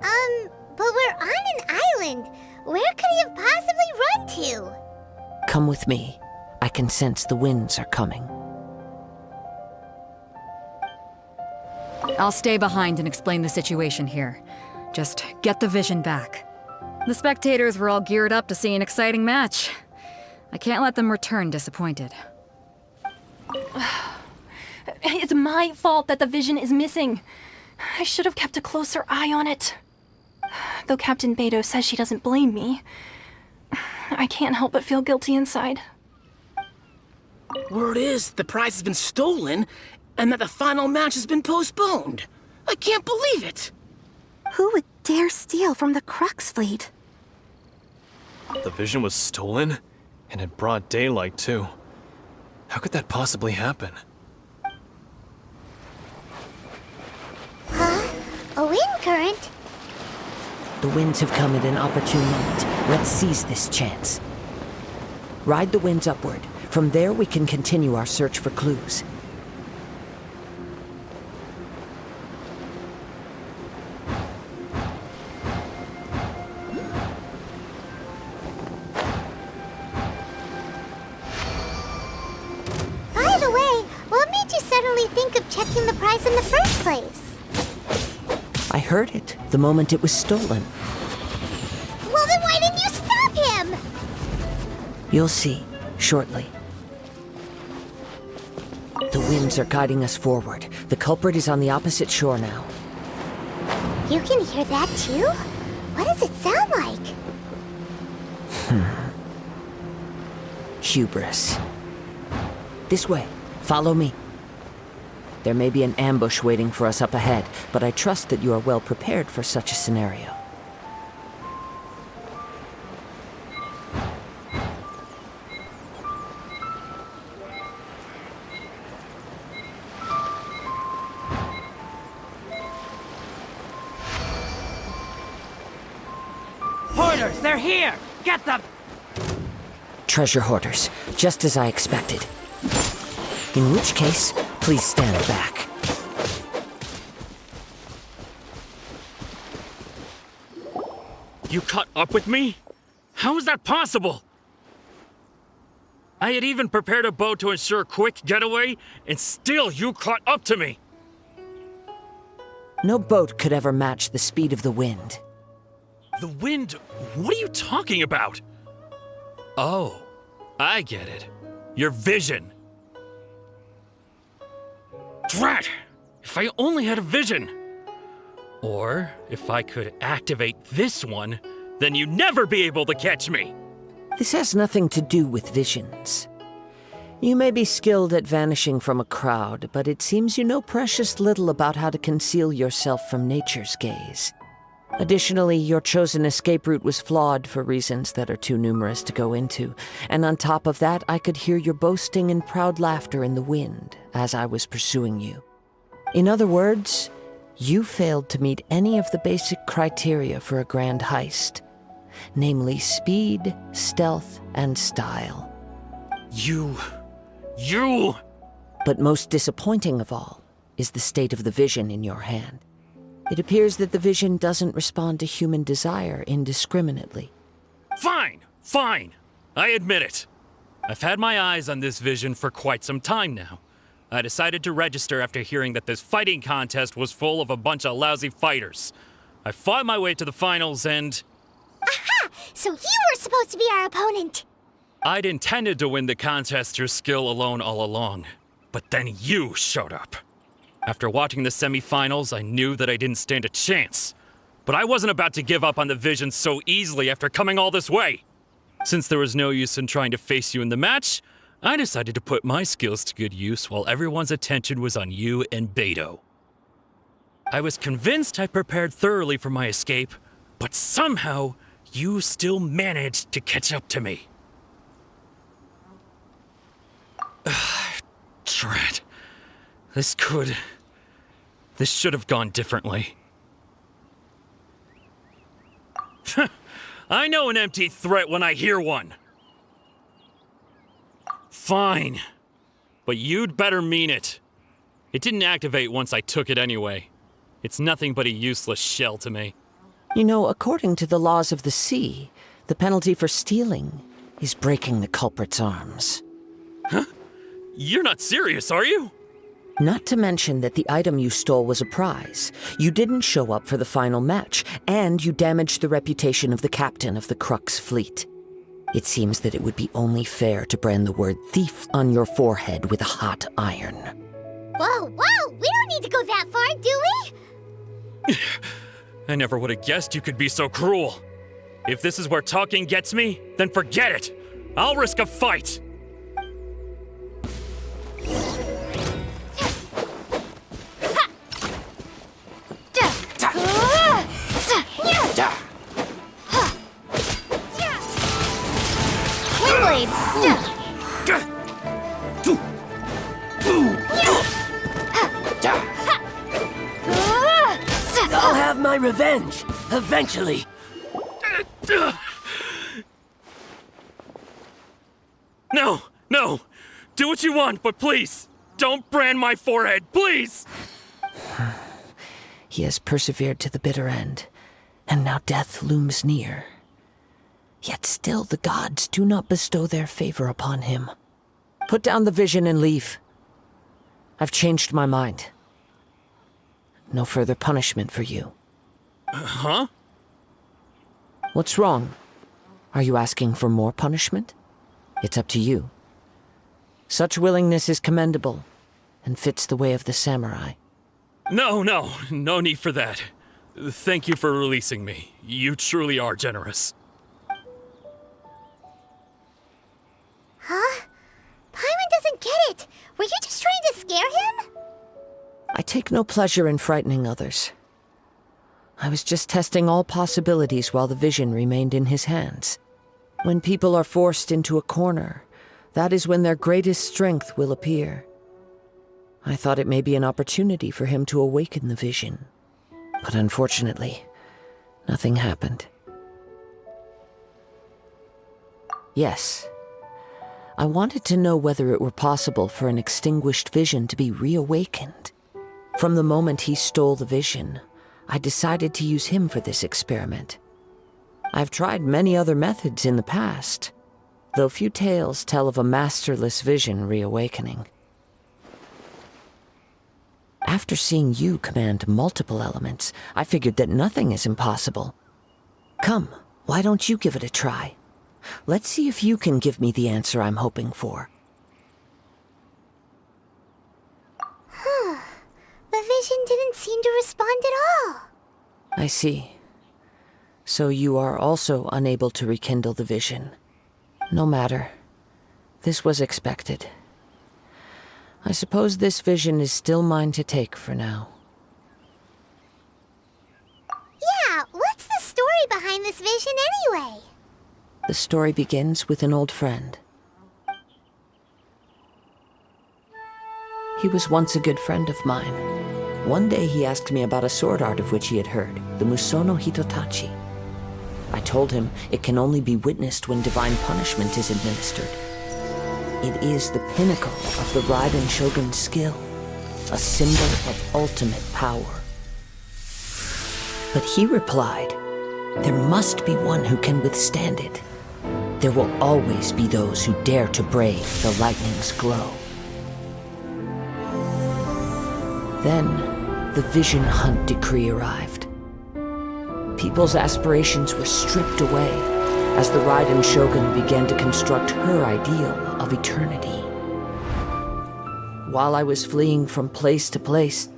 But we're on an island. Where could he have possibly run to? Come with me. I can sense the winds are coming. I'll stay behind and explain the situation here. Just get the vision back. The spectators were all geared up to see an exciting match. I can't let them return disappointed. It's my fault that the vision is missing. I should have kept a closer eye on it. Though Captain Beidou says she doesn't blame me, I can't help but feel guilty inside. Word is the prize has been stolen and that the final match has been postponed. I can't believe it. Who would dare steal from the Crux fleet? The vision was stolen? And in broad daylight, too. How could that possibly happen? Huh? A wind current? The winds have come at an opportune moment. Let's seize this chance. Ride the winds upward. From there, we can continue our search for clues. By the way, what made you suddenly think of checking the prize in the first place? I heard it the moment it was stolen. Well, then why didn't you stop him? You'll see, shortly. The winds are guiding us forward. The culprit is on the opposite shore now. You can hear that too? What does it sound like? Hubris. This way. Follow me. There may be an ambush waiting for us up ahead, but I trust that you are well prepared for such a scenario. Hoarders, they're here! Get them! Treasure hoarders, just as I expected. In which case, please stand back. You caught up with me? How is that possible? I had even prepared a boat to ensure a quick getaway, and still you caught up to me! No boat could ever match the speed of the wind. The wind? What are you talking about? Oh, I get it. Your vision. Drat! If I only had a vision! Or if I could activate this one, then you'd never be able to catch me! This has nothing to do with visions. You may be skilled at vanishing from a crowd, but it seems you know precious little about how to conceal yourself from nature's gaze. Additionally, your chosen escape route was flawed for reasons that are too numerous to go into, and on top of that, I could hear your boasting and proud laughter in the wind as I was pursuing you. In other words, you failed to meet any of the basic criteria for a grand heist, namely speed, stealth, and style. You... But most disappointing of all is the state of the vision in your hand. It appears that the vision doesn't respond to human desire indiscriminately. Fine. I admit it. I've had my eyes on this vision for quite some time now. I decided to register after hearing that this fighting contest was full of a bunch of lousy fighters. I fought my way to the finals and... Aha! So you were supposed to be our opponent! I'd intended to win the contest through skill alone all along. But then you showed up. After watching the semifinals, I knew that I didn't stand a chance. But I wasn't about to give up on the vision so easily after coming all this way. Since there was no use in trying to face you in the match, I decided to put my skills to good use while everyone's attention was on you and Beto. I was convinced I prepared thoroughly for my escape, but somehow you still managed to catch up to me. Drat. This should have gone differently. I know an empty threat when I hear one. Fine. But you'd better mean it. It didn't activate once I took it anyway. It's nothing but a useless shell to me. You know, according to the laws of the sea, the penalty for stealing is breaking the culprit's arms. Huh? You're not serious, are you? Not to mention that the item you stole was a prize. You didn't show up for the final match, and you damaged the reputation of the captain of the Crux fleet. It seems that it would be only fair to brand the word thief on your forehead with a hot iron. Whoa, we don't need to go that far, do we? I never would have guessed you could be so cruel. If this is where talking gets me, then forget it. I'll risk a fight. Windblade! I'll have my revenge, eventually. No! Do what you want, but please, don't brand my forehead, please! He has persevered to the bitter end, and now death looms near. Yet still the gods do not bestow their favor upon him. Put down the vision and leave. I've changed my mind. No further punishment for you. Huh? What's wrong? Are you asking for more punishment? It's up to you. Such willingness is commendable, and fits the way of the samurai. No need for that. Thank you for releasing me. You truly are generous. Huh? Paimon doesn't get it. Were you just trying to scare him? I take no pleasure in frightening others. I was just testing all possibilities while the vision remained in his hands. When people are forced into a corner, that is when their greatest strength will appear. I thought it may be an opportunity for him to awaken the vision. But unfortunately, nothing happened. Yes, I wanted to know whether it were possible for an extinguished vision to be reawakened. From the moment he stole the vision, I decided to use him for this experiment. I've tried many other methods in the past, though few tales tell of a masterless vision reawakening. After seeing you command multiple elements, I figured that nothing is impossible. Come, why don't you give it a try? Let's see if you can give me the answer I'm hoping for. vision didn't seem to respond at all. I see. So you are also unable to rekindle the vision. No matter. This was expected. I suppose this vision is still mine to take for now. Yeah, what's the story behind this vision anyway? The story begins with an old friend. He was once a good friend of mine. One day he asked me about a sword art of which he had heard, the Musono Hitotachi. I told him it can only be witnessed when divine punishment is administered. It is the pinnacle of the Raiden Shogun's skill, a symbol of ultimate power. But he replied, there must be one who can withstand it. There will always be those who dare to brave the lightning's glow. Then, the Vision Hunt decree arrived. People's aspirations were stripped away as the Raiden Shogun began to construct her ideal of eternity. While I was fleeing from place to place,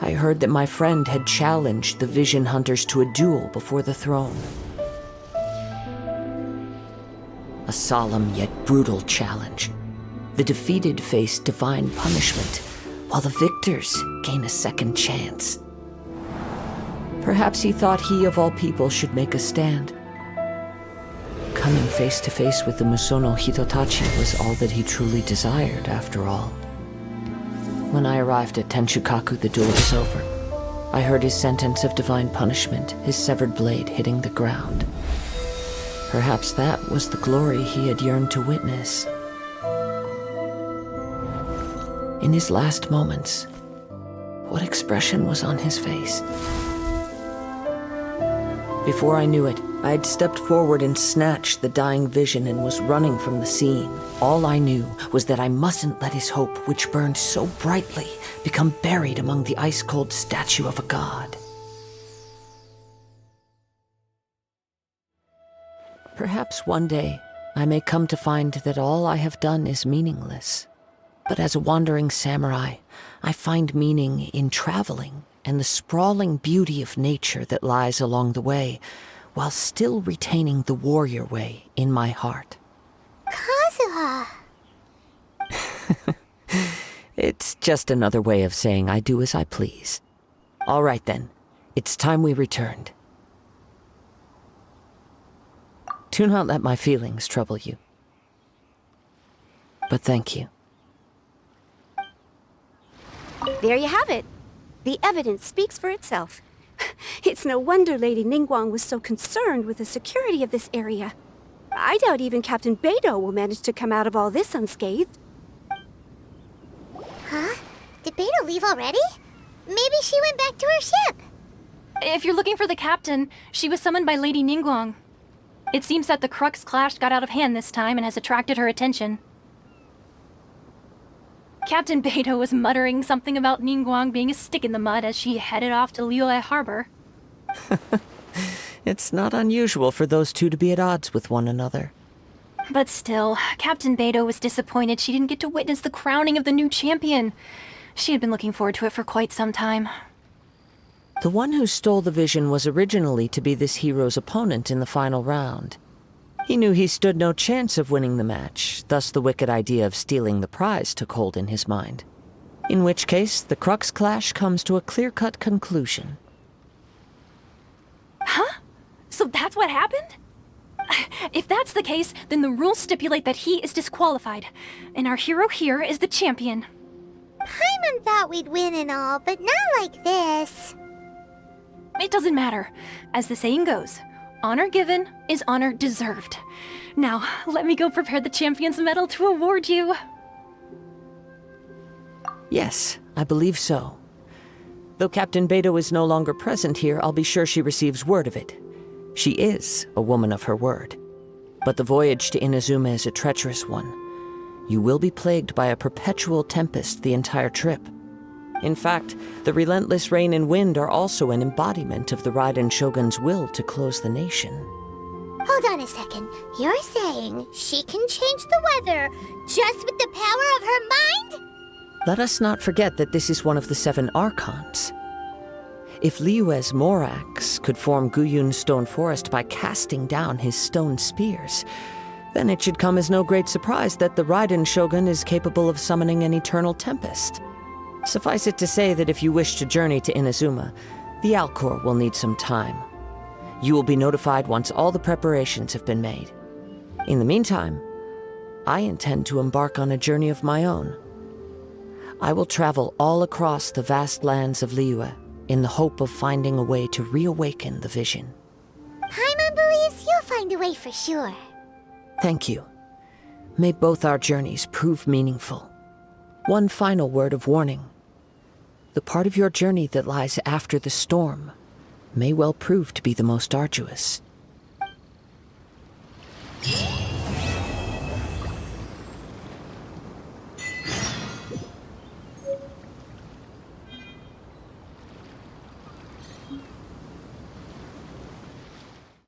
I heard that my friend had challenged the Vision Hunters to a duel before the throne. A solemn yet brutal challenge. The defeated face divine punishment, while the victors gain a second chance. Perhaps he thought he of all people should make a stand. Coming face to face with the Musono Hitotachi was all that he truly desired, after all. When I arrived at Tenshukaku, the duel was over. I heard his sentence of divine punishment, his severed blade hitting the ground. Perhaps that was the glory he had yearned to witness. In his last moments, what expression was on his face? Before I knew it, I had stepped forward and snatched the dying vision and was running from the scene. All I knew was that I mustn't let his hope, which burned so brightly, become buried among the ice-cold statue of a god. Perhaps one day, I may come to find that all I have done is meaningless. But as a wandering samurai, I find meaning in traveling and the sprawling beauty of nature that lies along the way, while still retaining the warrior way in my heart. Kazuha! It's just another way of saying I do as I please. All right then, it's time we returned. Do not let my feelings trouble you. But thank you. There you have it. The evidence speaks for itself. It's no wonder Lady Ningguang was so concerned with the security of this area. I doubt even Captain Beidou will manage to come out of all this unscathed. Huh? Did Beidou leave already? Maybe she went back to her ship. If you're looking for the captain, she was summoned by Lady Ningguang. It seems that the Crux clash got out of hand this time and has attracted her attention. Captain Beidou was muttering something about Ningguang being a stick in the mud as she headed off to Liyue Harbor. It's not unusual for those two to be at odds with one another. But still, Captain Beidou was disappointed she didn't get to witness the crowning of the new champion. She had been looking forward to it for quite some time. The one who stole the vision was originally to be this hero's opponent in the final round. He knew he stood no chance of winning the match, thus the wicked idea of stealing the prize took hold in his mind. In which case, the Crux clash comes to a clear-cut conclusion. Huh? So that's what happened? If that's the case, then the rules stipulate that he is disqualified, and our hero here is the champion. Paimon thought we'd win and all, but not like this. It doesn't matter. As the saying goes, honor given is honor deserved. Now, let me go prepare the champion's medal to award you. Yes, I believe so. Though Captain Beidou is no longer present here, I'll be sure she receives word of it. She is a woman of her word. But the voyage to Inazuma is a treacherous one. You will be plagued by a perpetual tempest the entire trip. In fact, the relentless rain and wind are also an embodiment of the Raiden Shogun's will to close the nation. Hold on a second. You're saying she can change the weather just with the power of her mind? Let us not forget that this is one of the 7 Archons. If Liyue's Morax could form Guyun's stone forest by casting down his stone spears, then it should come as no great surprise that the Raiden Shogun is capable of summoning an eternal tempest. Suffice it to say that if you wish to journey to Inazuma, the Alcor will need some time. You will be notified once all the preparations have been made. In the meantime, I intend to embark on a journey of my own. I will travel all across the vast lands of Liyue in the hope of finding a way to reawaken the vision. Paimon believes you'll find a way for sure. Thank you. May both our journeys prove meaningful. One final word of warning. The part of your journey that lies after the storm may well prove to be the most arduous.